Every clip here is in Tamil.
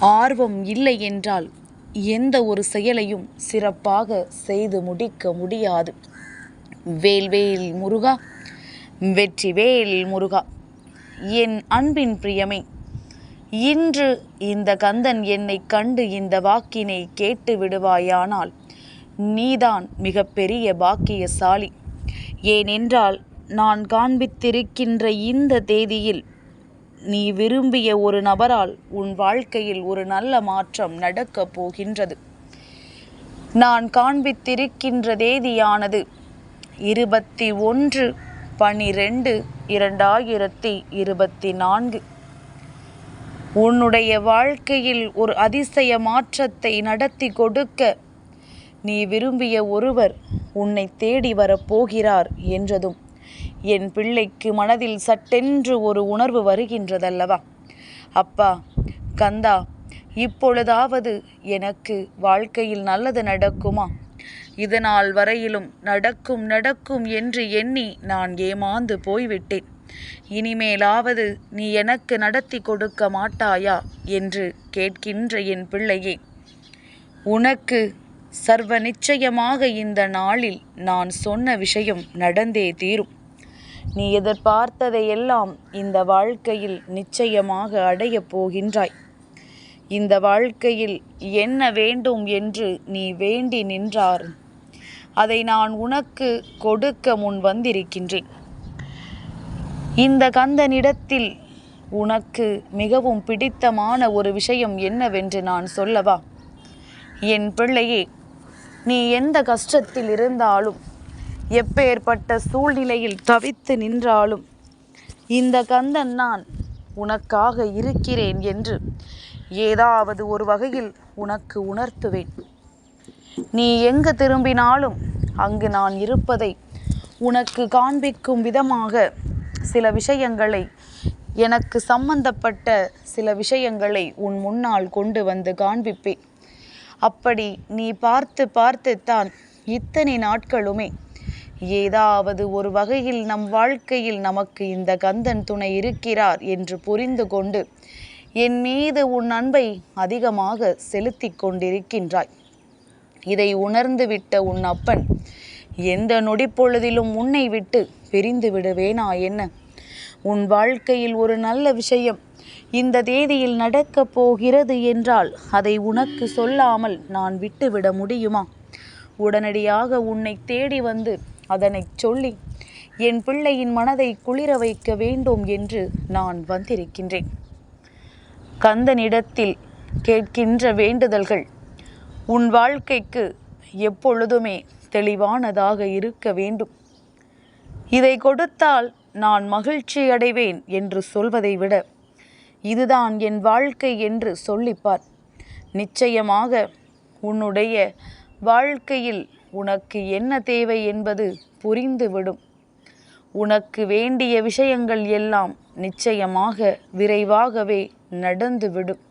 ஆர்வம் இல்லை என்றால் எந்த ஒரு செயலையும் சிறப்பாக செய்து முடிக்க முடியாது. வேல்வேல் முருகா, வெற்றிவேல் முருகா. என் அன்பின் பிரியமே, இன்று இந்த கந்தன் என்னை கண்டு இந்த வாக்கினை கேட்டு விடுவாயானால் நீதான் மிகப்பெரிய பாக்கியசாலி. ஏனென்றால் நான் காண்பித்திருக்கின்ற இந்த தேதியில் நீ விரும்பிய ஒரு நபரால் உன் வாழ்க்கையில் ஒரு நல்ல மாற்றம் நடக்கப் போகின்றது. நான் காண்பித்திருக்கின்ற தேதியானது 21/12/2024. உன்னுடைய வாழ்க்கையில் ஒரு அதிசய மாற்றத்தை நடத்தி கொடுக்க நீ விரும்பிய ஒருவர் உன்னை தேடி வரப்போகிறார் என்றதும் என் பிள்ளைக்கு மனதில் சட்டென்று ஒரு உணர்வு வருகின்றதல்லவா? அப்பா கந்தா, இப்பொழுதாவது எனக்கு வாழ்க்கையில் நல்லது நடக்குமா? இதனால் வரையிலும் நடக்கும் என்று எண்ணி நான் ஏமாந்து போய்விட்டேன். இனிமேலாவது நீ எனக்கு நடத்தி கொடுக்க மாட்டாயா என்று கேட்கின்ற என் பிள்ளையே, உனக்கு சர்வ நிச்சயமாக இந்த நாளில் நான் சொன்ன விஷயம் நடந்தே தீரும். நீ எதிர்பார்த்ததையெல்லாம் இந்த வாழ்க்கையில் நிச்சயமாக அடையப் போகின்றாய். இந்த வாழ்க்கையில் என்ன வேண்டும் என்று நீ வேண்டி நின்றார் அதை நான் உனக்கு கொடுக்க முன் வந்திருக்கின்றேன். இந்த கந்தனிடத்தில் உனக்கு மிகவும் பிடித்தமான ஒரு விஷயம் என்னவென்று நான் சொல்லவா? என் பிள்ளையே, நீ எந்த கஷ்டத்தில் இருந்தாலும், எப்பேற்பட்ட சூழ்நிலையில் தவித்து நின்றாலும், இந்த கந்தன் நான் உனக்காக இருக்கிறேன் என்று ஏதாவது ஒரு வகையில் உனக்கு உணர்த்துவேன். நீ எங்கு திரும்பினாலும் அங்கு நான் இருப்பதை உனக்கு காண்பிக்கும் விதமாக சில விஷயங்களை, எனக்கு சம்பந்தப்பட்ட சில விஷயங்களை உன் முன்னால் கொண்டு வந்து காண்பிப்பேன். அப்படி நீ பார்த்துத்தான் இத்தனை நாட்களுமே ஏதாவது ஒரு வகையில் நம் வாழ்க்கையில் நமக்கு இந்த கந்தன் துணை இருக்கிறார் என்று புரிந்து கொண்டு என் மீது உன் அன்பை அதிகமாக செலுத்தி கொண்டிருக்கின்றாய். இதை உணர்ந்துவிட்ட உன் அப்பன் எந்த நொடி பொழுதிலும் உன்னை விட்டு பிரிந்து விடுவேனா என்ன? உன் வாழ்க்கையில் ஒரு நல்ல விஷயம் இந்த தேதியில் நடக்கப் போகிறது என்றால் அதை உனக்கு சொல்லாமல் நான் விட்டுவிட முடியுமா? உடனடியாக உன்னை தேடி வந்து அதனை சொல்லி என் பிள்ளையின் மனதை குளிர வைக்க வேண்டும் என்று நான் வந்திருக்கின்றேன். கந்தனிடத்தில் கேட்கின்ற வேண்டுதல்கள் உன் வாழ்க்கைக்கு எப்பொழுதுமே தெளிவானதாக இருக்க வேண்டும். இதை கொடுத்தால் நான் மகிழ்ச்சி அடைவேன் என்று சொல்வதை விட இதுதான் என் வாழ்க்கை என்று சொல்லிப்பார். நிச்சயமாக உன்னுடைய வாழ்க்கையில் உனக்கு என்ன தேவை என்பது புரிந்துவிடும். உனக்கு வேண்டிய விஷயங்கள் எல்லாம் நிச்சயமாக விரைவாகவே நடந்துவிடும்.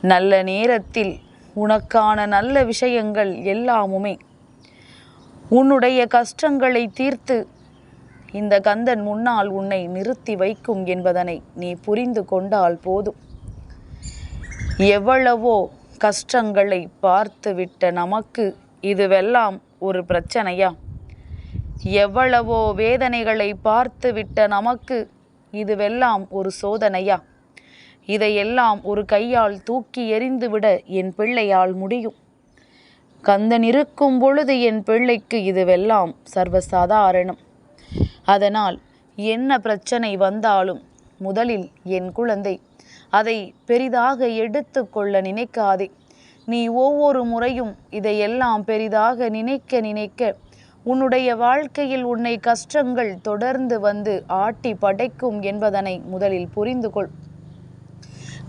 நல்ல நேரத்தில் உனக்கான நல்ல விஷயங்கள் எல்லாமுமே உன்னுடைய கஷ்டங்களை தீர்த்து இந்த கந்தன் முன்னால் உன்னை நிறுத்தி வைக்கும் என்பதனை நீ புரிந்து கொண்டால் போதும். எவ்வளவோ கஷ்டங்களை பார்த்துவிட்ட நமக்கு இதுவெல்லாம் ஒரு பிரச்சனையா? எவ்வளவோ வேதனைகளை பார்த்துவிட்ட நமக்கு இதுவெல்லாம் ஒரு சோதனையா? இதையெல்லாம் ஒரு கையால் தூக்கி எறிந்துவிட என் பிள்ளையால் முடியும். கந்தன் இருக்கும் பொழுது என் பிள்ளைக்கு இதுவெல்லாம் சர்வசாதாரணம். அதனால் என்ன பிரச்சனை வந்தாலும் முதலில் என் குழந்தை அதை பெரிதாக எடுத்து கொள்ள நினைக்காதே. நீ ஒவ்வொரு முறையும் இதையெல்லாம் பெரிதாக நினைக்க உன்னுடைய வாழ்க்கையில் உன்னை கஷ்டங்கள் தொடர்ந்து வந்து ஆட்டி படைக்கும் என்பதனை முதலில் புரிந்து கொள்.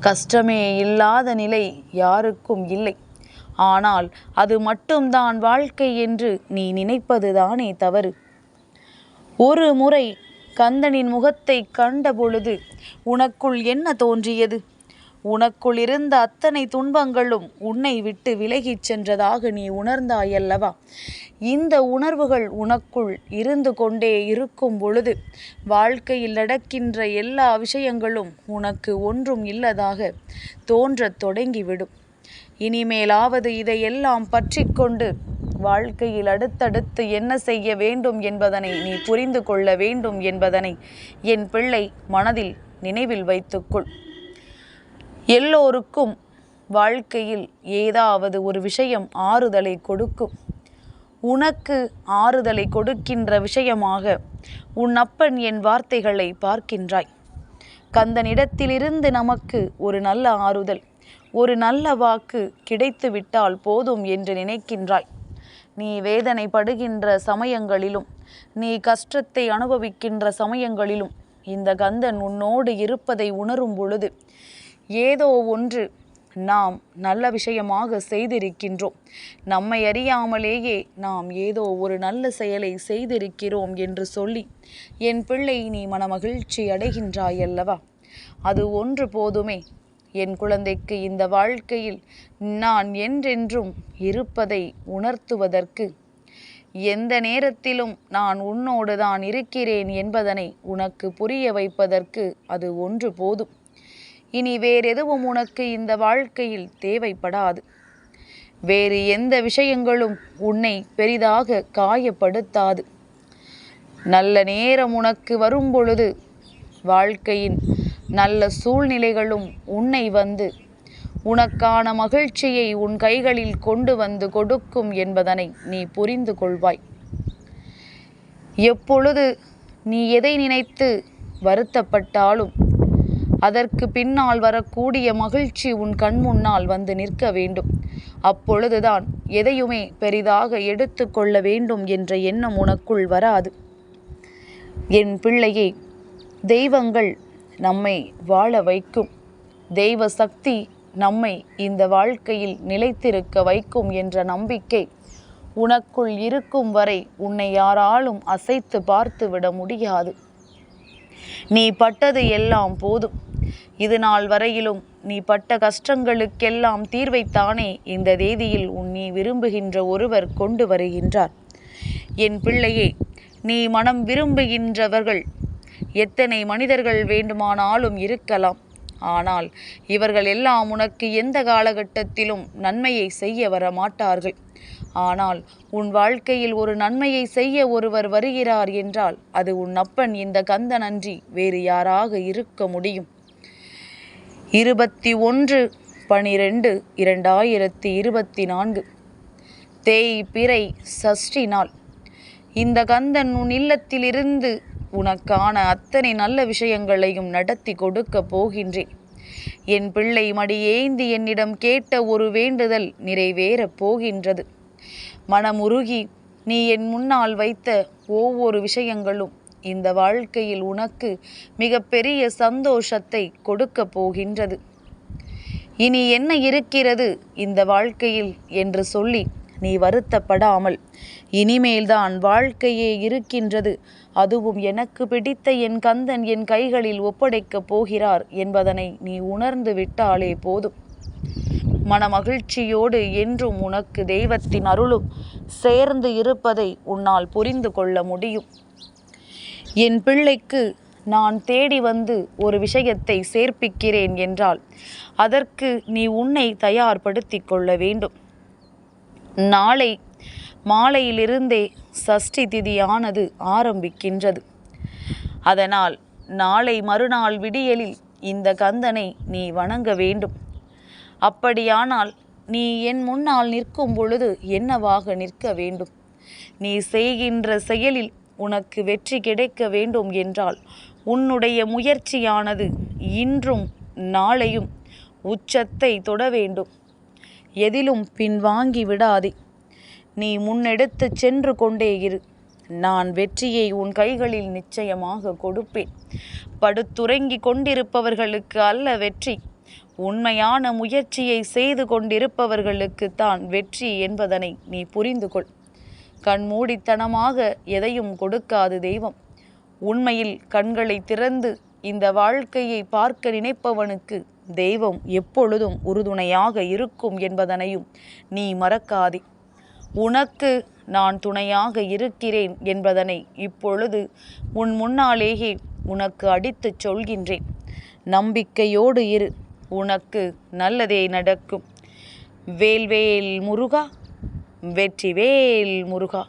கஷ்டமே இல்லாத நிலை யாருக்கும் இல்லை. ஆனால் அது மட்டும்தான் வாழ்க்கை என்று நீ நினைப்பதுதானே தவறு. ஒரு முறை கந்தனின் முகத்தை கண்ட பொழுது உனக்குள் என்ன தோன்றியது? உனக்குள் இருந்த அத்தனை துன்பங்களும் உன்னை விட்டு விலகிச் சென்றதாக நீ உணர்ந்தாயல்லவா? இந்த உணர்வுகள் உனக்குள் இருந்து கொண்டே இருக்கும் பொழுது வாழ்க்கையில் நடக்கின்ற எல்லா விஷயங்களும் உனக்கு ஒன்றும் இல்லதாக தோன்றத் தொடங்கிவிடும். இனிமேலாவது இதையெல்லாம் பற்றி கொண்டு வாழ்க்கையில் அடுத்தடுத்து என்ன செய்ய வேண்டும் என்பதனை நீ புரிந்து கொள்ள வேண்டும் என்பதனை என் பிள்ளை மனதில் நினைவில் வைத்துக்கொள். எல்லோருக்கும் வாழ்க்கையில் ஏதாவது ஒரு விஷயம் ஆறுதலை கொடுக்கும். உனக்கு ஆறுதலை கொடுக்கின்ற விஷயமாக உன் அப்பன் என் வார்த்தைகளை பார்க்கின்றாய். கந்தனிடத்திலிருந்து நமக்கு ஒரு நல்ல ஆறுதல், ஒரு நல்ல வாக்கு கிடைத்து விட்டால் போதும் என்று நினைக்கின்றாய். நீ வேதனைப்படுகின்ற சமயங்களிலும், நீ கஷ்டத்தை அனுபவிக்கின்ற சமயங்களிலும் இந்த கந்தன் உன்னோடு இருப்பதை உணரும் பொழுது ஏதோ ஒன்று நாம் நல்ல விஷயமாக செய்திருக்கின்றோம், நம்மை அறியாமலேயே நாம் ஏதோ ஒரு நல்ல செயலை செய்திருக்கிறோம் என்று சொல்லி என் பிள்ளை நீ மனமகிழ்ச்சி அடைகின்றாயல்லவா? அது ஒன்று போதுமே. என் குழந்தைக்கு இந்த வாழ்க்கையில் நான் என்றென்றும் இருப்பதை உணர்த்துவதற்கு, எந்த நேரத்திலும் நான் உன்னோடு தான் இருக்கிறேன் என்பதனை உனக்கு புரிய வைப்பதற்கு அது ஒன்று போதும். இனி வேறெதுவும் உனக்கு இந்த வாழ்க்கையில் தேவைப்படாது. வேறு எந்த விஷயங்களும் உன்னை பெரிதாக காயப்படுத்தாது. நல்ல நேரம் உனக்கு வரும் பொழுது வாழ்க்கையின் நல்ல சூழ்நிலைகளும் உன்னை வந்து உனக்கான மகிழ்ச்சியை உன் கைகளில் கொண்டு வந்து கொடுக்கும் என்பதனை நீ புரிந்து கொள்வாய். எப்பொழுது நீ எதை நினைத்து வருத்தப்பட்டாலும் அதற்கு பின்னால் வரக்கூடிய மகிழ்ச்சி உன் கண் முன்னால் வந்து நிற்க வேண்டும். அப்பொழுதுதான் எதையுமே பெரிதாக எடுத்து கொள்ள வேண்டும் என்ற எண்ணம் உனக்குள் வராது. என் பிள்ளையே, தெய்வங்கள் நம்மை வாழ வைக்கும், தெய்வ சக்தி நம்மை இந்த வாழ்க்கையில் நிலைத்திருக்க வைக்கும் என்ற நம்பிக்கை உனக்குள் இருக்கும் வரை உன்னை யாராலும் அசைத்து பார்த்து விட முடியாது. நீ பட்டது எல்லாம் போதும். இது நாள் வரையிலும் நீ பட்ட கஷ்டங்களுக்கெல்லாம் தீர்வைத்தானே இந்த தேதியில் நீ விரும்புகின்ற ஒருவர் கொண்டு வருகின்றார். என் பிள்ளையே, நீ மனம் விரும்புகின்றவர்கள் எத்தனை மனிதர்கள் வேண்டுமானாலும் இருக்கலாம். ஆனால் இவர்கள் எல்லாம் உனக்கு எந்த காலகட்டத்திலும் நன்மையை செய்ய வர மாட்டார்கள். ஆனால் உன் வாழ்க்கையில் ஒரு நன்மையை செய்ய ஒருவர் வருகிறார் என்றால் அது உன் அப்பன் இந்த கந்தன் அன்றி வேறு யாராக இருக்க முடியும்? 21/12/2024 தேய்பிறை சஷ்டி நாள் இந்த கந்தன் உன் இல்லத்திலிருந்து உனக்கான அத்தனை நல்ல விஷயங்களையும் நடத்தி கொடுக்க போகின்றேன். என் பிள்ளை மடியேந்தி என்னிடம் கேட்ட ஒரு வேண்டுதல் நிறைவேறப் போகின்றது. மனமுருகி நீ என் முன்னால் வைத்த ஒவ்வொரு விஷயங்களும் இந்த வாழ்க்கையில் உனக்கு மிகப்பெரிய சந்தோஷத்தை கொடுக்க போகின்றது. இனி என்ன இருக்கிறது இந்த வாழ்க்கையில் என்று சொல்லி நீ வருத்தப்படாமல், இனிமேல்தான் வாழ்க்கையே இருக்கின்றது, அதுவும் எனக்கு பிடித்த என் கந்தன் என் கைகளில் ஒப்படைக்கப் போகிறார் என்பதனை நீ உணர்ந்து விட்டாலே போதும். மனமகிழ்ச்சியோடு என்றும் உனக்கு தெய்வத்தின் அருளும் சேர்ந்து இருப்பதை உன்னால் புரிந்து கொள்ள முடியும். என் பிள்ளைக்கு நான் தேடி வந்து ஒரு விஷயத்தை சேர்ப்பிக்கிறேன் என்றால் அதற்கு நீ உன்னை தயார்படுத்தி கொள்ள வேண்டும். நாளை மாலையிலிருந்தே சஷ்டி திதியானது ஆரம்பிக்கின்றது. அதனால் நாளை மறுநாள் விடியலில் இந்த கந்தனை நீ வணங்க வேண்டும். அப்படியானால் நீ என் முன்னால் நிற்கும் பொழுது என்னவாக நிற்க வேண்டும்? நீ செய்கின்ற செயலில் உனக்கு வெற்றி கிடைக்க வேண்டும் என்றால் உன்னுடைய முயற்சியானது இன்றும் நாளையும் உச்சத்தை தொட வேண்டும். எதிலும் பின்வாங்கி விடாதே. நீ முன்னெடுத்து சென்று கொண்டே இரு. நான் வெற்றியை உன் கைகளில் நிச்சயமாக கொடுப்பேன். படுத்துறங்கி கொண்டிருப்பவர்களுக்கு அல்ல வெற்றி, உண்மையான முயற்சியை செய்து கொண்டிருப்பவர்களுக்கு தான் வெற்றி என்பதனை நீ புரிந்து கொள். கண்மூடித்தனமாக எதையும் கொடுக்காது தெய்வம். உண்மையில் கண்களை திறந்து இந்த வாழ்க்கையை பார்க்க நினைப்பவனுக்கு தெய்வம் எப்பொழுதும் உறுதுணையாக இருக்கும் என்பதனையும் நீ மறக்காதே. உனக்கு நான் துணையாக இருக்கிறேன் என்பதனை இப்பொழுது உன் முன்னாலேயே உனக்கு அடித்துச் சொல்கின்றேன். நம்பிக்கையோடு இரு, உனக்கு நல்லதே நடக்கும். வேல்வேல் முருகா, வெற்றிவேல் முருகா.